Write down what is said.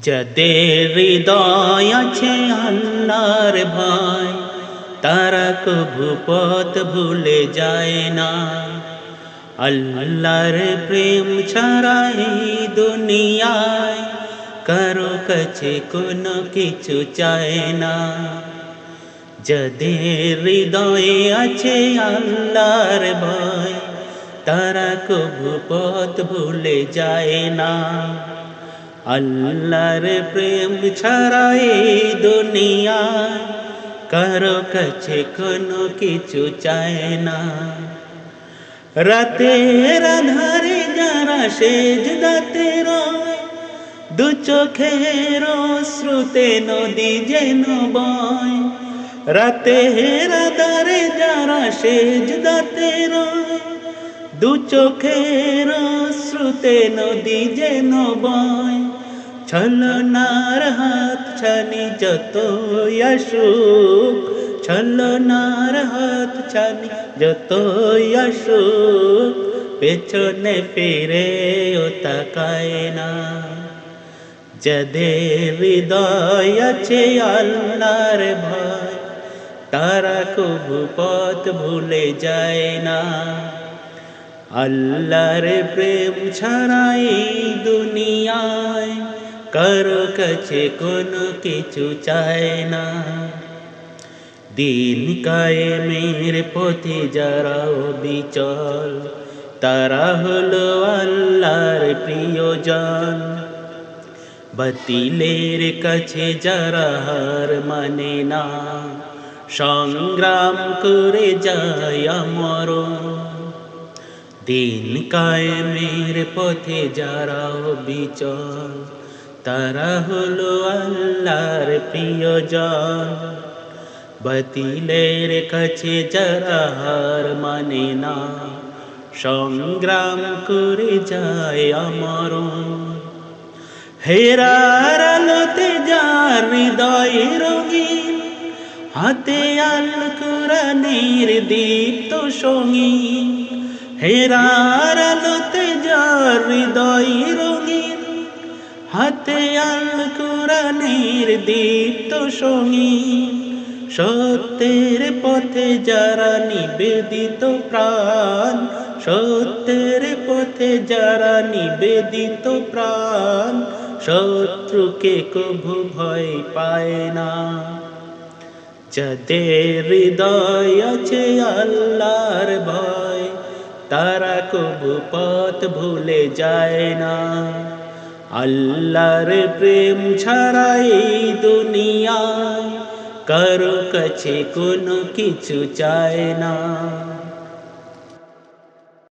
যাদের হৃদয় আছে আল্লাহর ভয়, তারা কভু পথ ভুলে যায় না। আল্লাহর প্রেম ছাড়া এই দুনিয়ায় কারো কাছে কোনো কিছু চায় না। যাদের হৃদয়ে আছে আল্লাহর ভয়, তারা কভু পথ ভুলে যায় না। আল্লাহর প্রেম ছাড়া এই দুনিয়ায় কারো কাছে কোনো কিছু চায় না। রাতের আধারে যারা সেজদাতে রয়, দু চোখের অশ্রুতে নদী যেন বয়। রাতের আধারে যারা সেজদাতে রয়, দু চোখের অশ্রুতে নদী যেন বয়। ছলনার হাত ছানি যতই আসুক, ছলনার হাত ছানি যতই আসুক, পেছনে ফিরেও তাকায় না। যাদের হৃদয় আছে আল্লাহর ভয়, তারা কভু পথ ভুলে যায় না। আল্লাহর প্রেম ছাড়া এই দুনিয়ায় কারো কাছে কোনো কিছু চায় না। দিন কায়েমের পথে যারা অবিচল, তারা হলো আল্লাহর প্রিয়জন। বাতিলের কাছে যারা হার মানে না, সংগ্রাম করে যায় মরণ। দিন কায়েমের পথে যারা অবিচল, তারা হলো আল্লাহর প্রিয়জন। বাতিলের কাছে যারা হার মানে না, সংগ্রাম করে যায় মরণ। হেরার আলোতে যার হৃদয় রঙিন, হাতে আল কুরআনের দীপ্ত সঙ্গীন। হেরার আলোতে যার হৃদয় রঙিন, হাতে আল কুরআনের দীপ্ত সঙ্গীন। সত্যের পথে যারা নিবেদিত প্রাণ, সত্যের পথে যারা নিবেদিত প্রাণ, শত্রুকে কভু ভয় পায় না। যাদের হৃদয় আছে আল্লাহর ভয়, তারা কভু পথ ভুলে যায় না। আল্লাহর প্রেম ছাড়া এই দুনিয়ায় কারো কাছে কোনো কিছু চায় না।